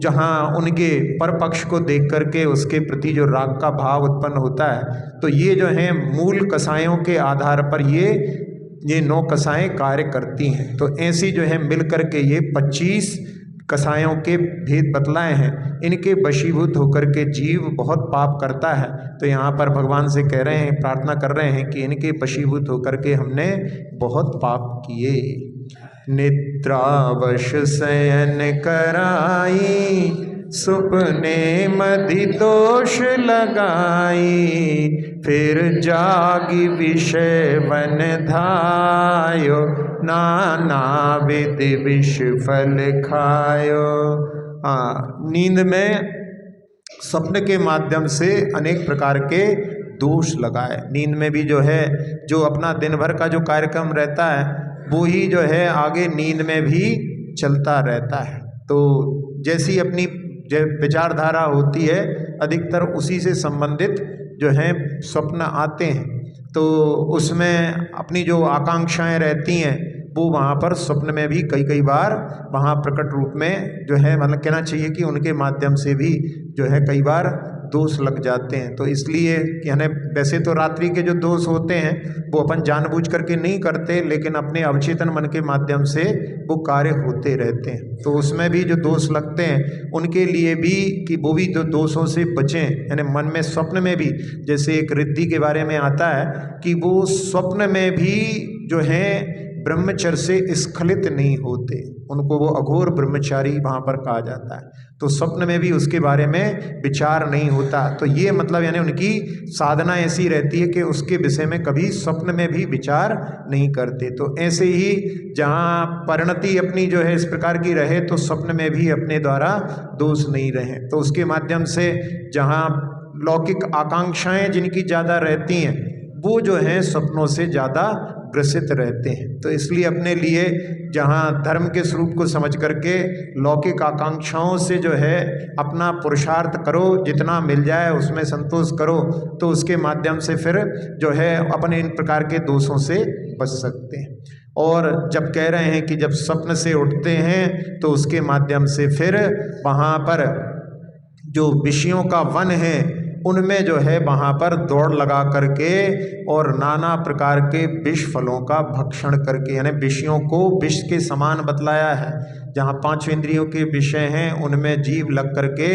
जहाँ उनके पर पक्ष को देख करके उसके प्रति जो राग का भाव उत्पन्न होता है, तो ये जो है मूल कसायों के आधार पर ये 9 कसाएं कार्य करती हैं। तो ऐसी जो है मिल करके ये 25 कसायों के भेद बतलाए हैं। इनके वशीभूत होकर के जीव बहुत पाप करता है, तो यहाँ पर भगवान से कह रहे हैं, प्रार्थना कर रहे हैं कि इनके वशीभूत होकर के हमने बहुत पाप किए। निद्रावश शयन कराई, सुपने मदि दोष लगाई, फिर जागी विषय वन धायो, नाना विधि विष फल खायो। नींद में स्वप्न के माध्यम से अनेक प्रकार के दोष लगाए। नींद में भी जो है जो अपना दिन भर का जो कार्यक्रम रहता है वो ही जो है आगे नींद में भी चलता रहता है। तो जैसी अपनी विचारधारा होती है अधिकतर उसी से संबंधित जो है स्वप्न आते हैं, तो उसमें अपनी जो आकांक्षाएं रहती हैं वो वहाँ पर स्वप्न में भी कई बार वहाँ प्रकट रूप में जो है मतलब कहना चाहिए कि उनके माध्यम से भी जो है कई बार दोष लग जाते हैं। तो इसलिए यानी वैसे तो रात्रि के जो दोष होते हैं वो अपन जानबूझ करके नहीं करते, लेकिन अपने अवचेतन मन के माध्यम से वो कार्य होते रहते हैं। तो उसमें भी जो दोष लगते हैं उनके लिए भी कि वो भी जो दोषों से बचें, यानी मन में स्वप्न में भी जैसे एक रिद्धि के बारे में आता है कि वो स्वप्न में भी जो है ब्रह्मचर्य से स्खलित नहीं होते, उनको वो अघोर ब्रह्मचारी वहाँ पर कहा जाता है। तो स्वप्न में भी उसके बारे में विचार नहीं होता। तो ये मतलब यानी उनकी साधना ऐसी रहती है कि उसके विषय में कभी स्वप्न में भी विचार नहीं करते। तो ऐसे ही जहाँ परिणति अपनी जो है इस प्रकार की रहे तो स्वप्न में भी अपने द्वारा दोष नहीं रहे। तो उसके माध्यम से जहाँ लौकिक आकांक्षाएं जिनकी ज़्यादा रहती हैं वो जो है स्वप्नों से ज़्यादा ग्रसित रहते हैं। तो इसलिए अपने लिए जहाँ धर्म के स्वरूप को समझ करके लौकिक आकांक्षाओं से जो है अपना पुरुषार्थ करो, जितना मिल जाए उसमें संतोष करो, तो उसके माध्यम से फिर जो है अपने इन प्रकार के दोषों से बच सकते हैं। और जब कह रहे हैं कि जब स्वप्न से उठते हैं तो उसके माध्यम से फिर वहाँ पर जो विषयों का वन है उनमें जो है वहाँ पर दौड़ लगा करके और नाना प्रकार के विष फलों का भक्षण करके, यानी विषयों को विष के समान बतलाया है। जहाँ 5 इंद्रियों के विषय हैं उनमें जीव लग करके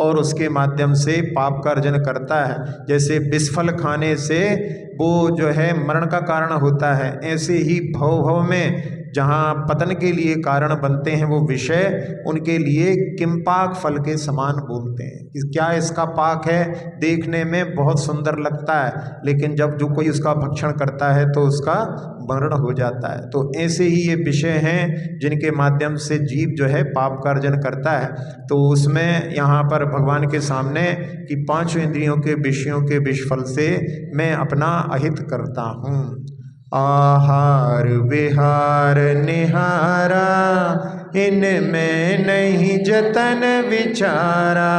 और उसके माध्यम से पाप का अर्जन करता है। जैसे विष फल खाने से वो जो है मरण का कारण होता है, ऐसे ही भव में जहाँ पतन के लिए कारण बनते हैं वो विषय उनके लिए किम्पाक फल के समान बोलते हैं कि क्या इसका पाक है, देखने में बहुत सुंदर लगता है, लेकिन जब जो कोई उसका भक्षण करता है तो उसका मरण हो जाता है। तो ऐसे ही ये विषय हैं जिनके माध्यम से जीव जो है पाप का अर्जन करता है। तो उसमें यहाँ पर भगवान के सामने कि 5 इंद्रियों के विषयों के विष फल से मैं अपना अहित करता हूँ। आहार विहार निहारा, इनमें नहीं जतन विचारा,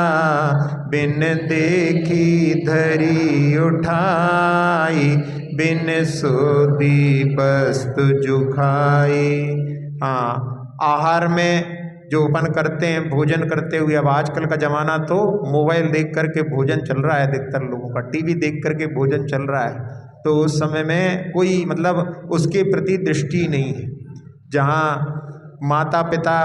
बिन देखी धरी उठाई, बिन सोधी वस्तु जुखाई। आहार में जो अपन करते हैं भोजन करते हुए, अब आजकल का ज़माना तो मोबाइल देख करके भोजन चल रहा है, अधिकतर लोगों का टीवी देख करके भोजन चल रहा है। तो उस समय में कोई मतलब उसके प्रति दृष्टि नहीं है। जहाँ माता पिता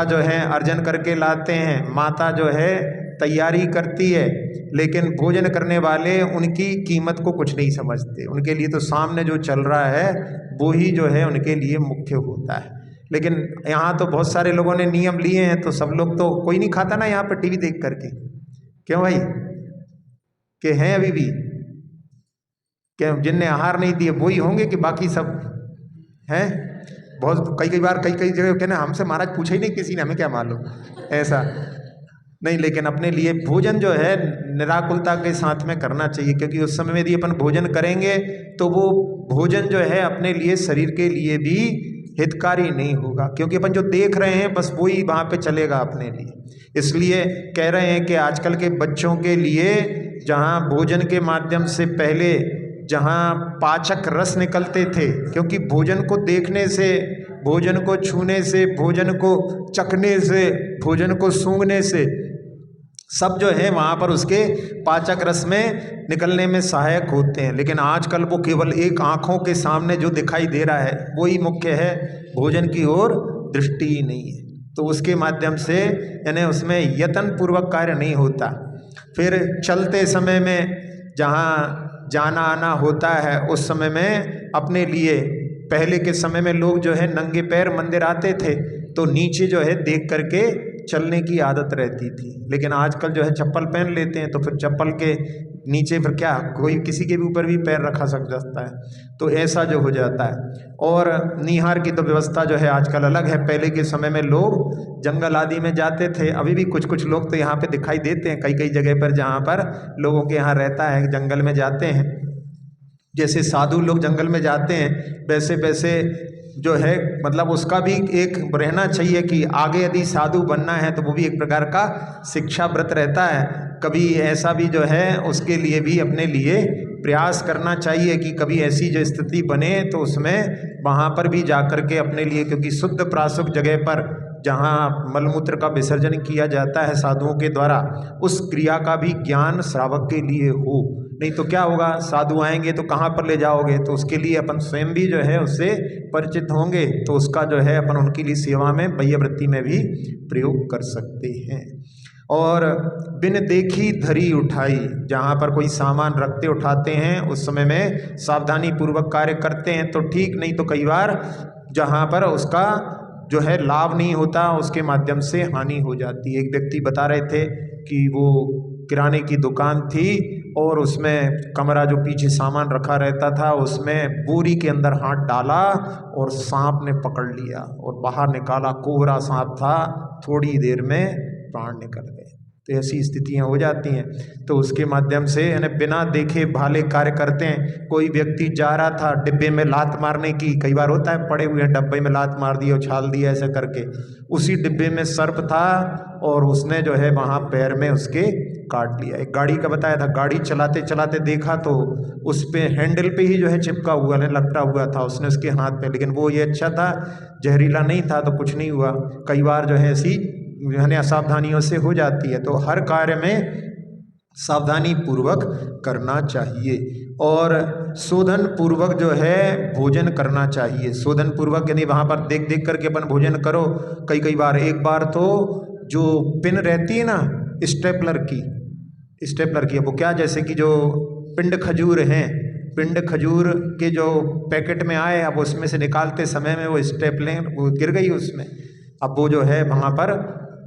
जो है अर्जन करके लाते हैं, माता जो है तैयारी करती है लेकिन भोजन करने वाले उनकी कीमत को कुछ नहीं समझते। उनके लिए तो सामने जो चल रहा है वो ही जो है उनके लिए मुख्य होता है। लेकिन यहाँ तो बहुत सारे लोगों ने नियम लिए हैं, तो सब लोग, तो कोई नहीं खाता ना यहाँ पर टीवी देख करके, क्यों भाई, कि हैं अभी भी, क्या जिनने आहार नहीं दिए वही होंगे कि बाकी सब हैं? बहुत कई बार कई जगह कहना हमसे महाराज पूछा ही नहीं किसी ने, हमें क्या मालूम, ऐसा नहीं। लेकिन अपने लिए भोजन जो है निराकुलता के साथ में करना चाहिए, क्योंकि उस समय में यदि अपन भोजन करेंगे तो वो भोजन जो है अपने लिए, शरीर के लिए भी हितकारी नहीं होगा, क्योंकि अपन जो देख रहे हैं बस वही वहाँ पे चलेगा अपने लिए। इसलिए कह रहे हैं कि आजकल के बच्चों के लिए जहाँ भोजन के माध्यम से पहले जहाँ पाचक रस निकलते थे, क्योंकि भोजन को देखने से, भोजन को छूने से, भोजन को चखने से, भोजन को सूंघने से सब जो है वहाँ पर उसके पाचक रस में निकलने में सहायक होते हैं। लेकिन आजकल वो केवल एक आँखों के सामने जो दिखाई दे रहा है वही मुख्य है, भोजन की ओर दृष्टि ही नहीं है। तो उसके माध्यम से यानी उसमें यत्न पूर्वक कार्य नहीं होता। फिर चलते समय में जहाँ जाना आना होता है उस समय में अपने लिए, पहले के समय में लोग जो है नंगे पैर मंदिर आते थे तो नीचे जो है देख करके चलने की आदत रहती थी। लेकिन आजकल जो है चप्पल पहन लेते हैं, तो फिर चप्पल के नीचे फिर क्या, कोई किसी के भी ऊपर भी पैर रखा सकता है, तो ऐसा जो हो जाता है। और निहार की तो व्यवस्था जो है आजकल अलग है। पहले के समय में लोग जंगल आदि में जाते थे, अभी भी कुछ कुछ लोग तो यहाँ पे दिखाई देते हैं कई जगह पर, जहाँ पर लोगों के यहाँ रहता है, जंगल में जाते हैं। जैसे साधु लोग जंगल में जाते हैं वैसे वैसे जो है, मतलब उसका भी एक रहना चाहिए कि आगे यदि साधु बनना है तो वो भी एक प्रकार का शिक्षा व्रत रहता है। कभी ऐसा भी जो है उसके लिए भी अपने लिए प्रयास करना चाहिए कि कभी ऐसी जो स्थिति बने तो उसमें वहाँ पर भी जा कर के अपने लिए, क्योंकि शुद्ध प्रासुक जगह पर जहाँ मलमूत्र का विसर्जन किया जाता है साधुओं के द्वारा, उस क्रिया का भी ज्ञान श्रावक के लिए हो। नहीं तो क्या होगा, साधु आएंगे तो कहाँ पर ले जाओगे, तो उसके लिए अपन स्वयं भी जो है उससे परिचित होंगे, तो उसका जो है अपन उनके लिए सेवा में बाह्यवृत्ति में भी प्रयोग कर सकते हैं। और बिन देखी धरी उठाई, जहाँ पर कोई सामान रखते उठाते हैं उस समय में सावधानी पूर्वक कार्य करते हैं तो ठीक, नहीं तो कई बार जहाँ पर उसका जो है लाभ नहीं होता उसके माध्यम से हानि हो जाती है। एक व्यक्ति बता रहे थे कि वो किराने की दुकान थी और उसमें कमरा जो पीछे सामान रखा रहता था उसमें बोरी के अंदर हाथ डाला और सांप ने पकड़ लिया और बाहर निकाला, कोबरा सांप था, थोड़ी देर में प्राण निकल गए। तो ऐसी स्थितियां हो जाती हैं। तो उसके माध्यम से यानी बिना देखे भाले कार्य करते हैं। कोई व्यक्ति जा रहा था डिब्बे में लात मारने की, कई बार होता है पड़े हुए डब्बे में लात मार दी, उछाल दिया ऐसे करके, उसी डिब्बे में सर्प था और उसने जो है वहाँ पैर में उसके काट लिया। एक गाड़ी का बताया था, गाड़ी चलाते चलाते देखा तो उस पे हैंडल पे ही जो है चिपका हुआ है, लपटा हुआ था उसने उसके हाथ पे, लेकिन वो ये अच्छा था, जहरीला नहीं था तो कुछ नहीं हुआ। कई बार जो है ऐसी यानी असावधानियों से हो जाती है। तो हर कार्य में सावधानी पूर्वक करना चाहिए और शोधन पूर्वक जो है भोजन करना चाहिए। शोधन पूर्वक यानी वहाँ पर देख देख करके अपन भोजन करो। कई बार, एक बार तो जो पिन रहती है ना स्टेपलर की, वो क्या, जैसे कि जो पिंड खजूर हैं, पिंड खजूर के जो पैकेट में आए, अब उसमें से निकालते समय में वो स्टेपलिंग वो गिर गई उसमें। अब वो जो है वहाँ पर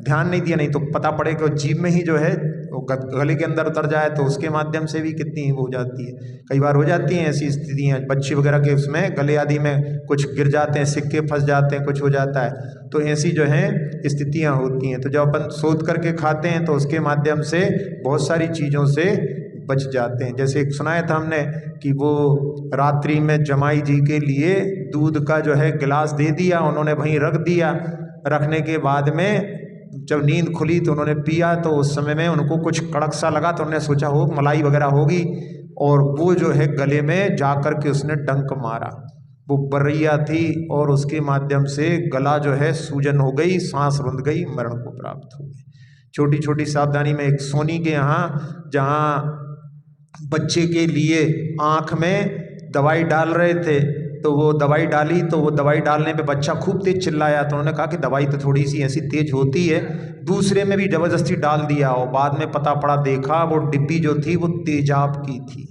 ध्यान नहीं दिया, नहीं तो पता पड़े कि जीभ में ही जो है वो गले के अंदर उतर जाए, तो उसके माध्यम से भी कितनी हो जाती है। कई बार हो जाती हैं ऐसी स्थितियाँ, बच्चे वगैरह के उसमें गले आदि में कुछ गिर जाते हैं, सिक्के फंस जाते हैं, कुछ हो जाता है, तो ऐसी जो है स्थितियाँ होती हैं। तो जब अपन शोध करके खाते हैं तो उसके माध्यम से बहुत सारी चीज़ों से बच जाते हैं। जैसे एक सुनाया था हमने कि वो रात्रि में जमाई जी के लिए दूध का जो है गिलास दे दिया, उन्होंने वहीं रख दिया। रखने के बाद में जब नींद खुली तो उन्होंने पिया, तो उस समय में उनको कुछ कड़क सा लगा, तो उन्होंने सोचा हो मलाई वगैरह होगी, और वो जो है गले में जा कर के उसने डंक मारा। वो बर्रिया थी और उसके माध्यम से गला जो है सूजन हो गई, सांस रुंध गई, मरण को प्राप्त हो गई। छोटी छोटी सावधानी में एक सोनी के यहाँ, जहाँ बच्चे के लिए आँख में दवाई डाल रहे थे, तो वो दवाई डाली, तो वो दवाई डालने पे बच्चा खूब तेज चिल्लाया, तो उन्होंने कहा कि दवाई तो थोड़ी सी ऐसी तेज होती है। दूसरे में भी ज़बरदस्ती डाल दिया और बाद में पता पड़ा, देखा वो डिब्बी जो थी वो तेजाब की थी।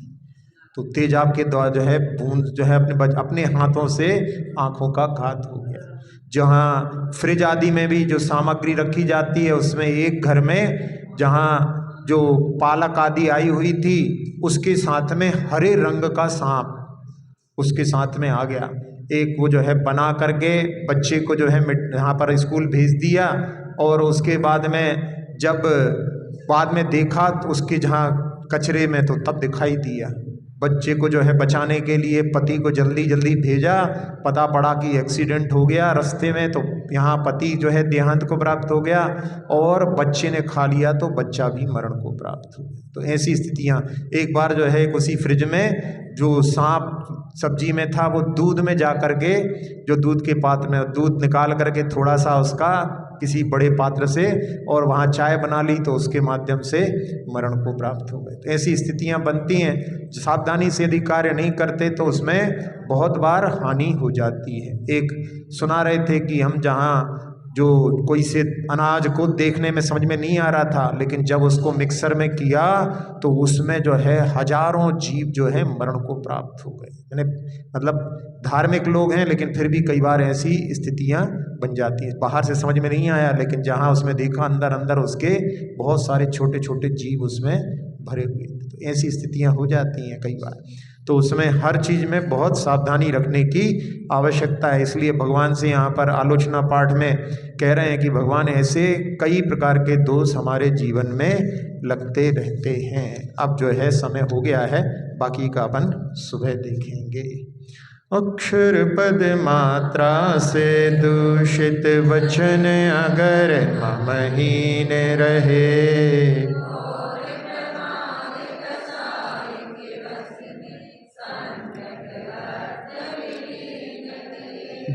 तो तेजाब के द्वारा जो है बूंद जो है अपने हाथों से आँखों का घात हो गया। जहाँ फ्रिज आदि में भी जो सामग्री रखी जाती है उसमें एक घर में जहाँ जो पालक आदि आई हुई थी उसके साथ में हरे रंग का सांप उसके साथ में आ गया। एक वो जो है बना करके बच्चे को जो है यहाँ पर स्कूल भेज दिया, और उसके बाद में जब बाद में देखा तो उसके जहाँ कचरे में, तो तब दिखाई दिया। बच्चे को जो है बचाने के लिए पति को जल्दी जल्दी भेजा, पता पड़ा कि एक्सीडेंट हो गया रास्ते में, तो यहाँ पति जो है देहांत को प्राप्त हो गया और बच्चे ने खा लिया तो बच्चा भी मरण को प्राप्त हो गया। तो ऐसी स्थितियाँ। एक बार जो है उसी फ्रिज में जो सांप सब्जी में था वो दूध में जा करके, जो दूध के पात्र में दूध निकाल करके थोड़ा सा उसका किसी बड़े पात्र से और वहाँ चाय बना ली, तो उसके माध्यम से मरण को प्राप्त हो गए। तो ऐसी स्थितियाँ बनती हैं। सावधानी से यदि कार्य नहीं करते तो उसमें बहुत बार हानि हो जाती है। एक सुना रहे थे कि हम जहाँ जो कोई से अनाज को देखने में समझ में नहीं आ रहा था, लेकिन जब उसको मिक्सर में किया तो उसमें जो है हजारों जीव जो है मरण को प्राप्त हो गए। यानी मतलब धार्मिक लोग हैं लेकिन फिर भी कई बार ऐसी स्थितियां बन जाती हैं। बाहर से समझ में नहीं आया, लेकिन जहां उसमें देखा अंदर अंदर उसके बहुत सारे छोटे छोटे जीव उसमें भरे हुए थे। तो ऐसी स्थितियां हो जाती हैं कई बार। तो उसमें हर चीज़ में बहुत सावधानी रखने की आवश्यकता है। इसलिए भगवान से यहाँ पर आलोचना पाठ में कह रहे हैं कि भगवान ऐसे कई प्रकार के दोष हमारे जीवन में लगते रहते हैं। अब जो है समय हो गया है, बाकी का अपन सुबह देखेंगे। अक्षर पद मात्रा से दूषित वचन अगर ममहीन रहे,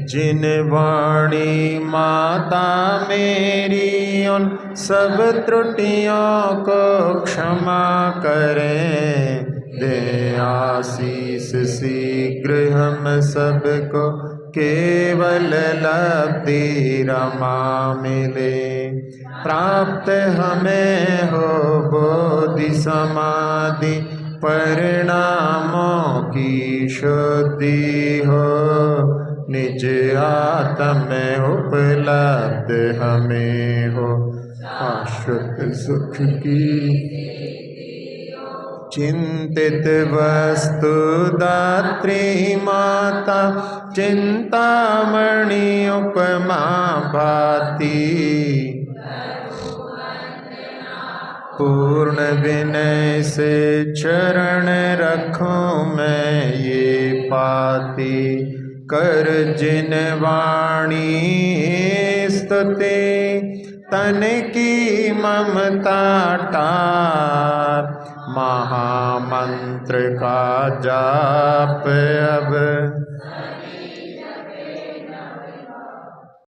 जिन वाणी माता मेरी उन सब त्रुटियों को क्षमा करें, दे आशीष शीघ्र हम सबको केवल लब्धि रमा मिले, प्राप्त हमें हो बोधि समाधि परिणामों की शुद्धि हो, निज आत्म उपलब्ध हमें हो शाश्वत सुख की। चिंतित वस्तु दात्री माता चिंतामणि उपमा भाती, पूर्ण विनय से चरण रखूं मैं ये पाती, कर जिन वाणी स्तुति तन की ममता टार, महामंत्र का जाप अब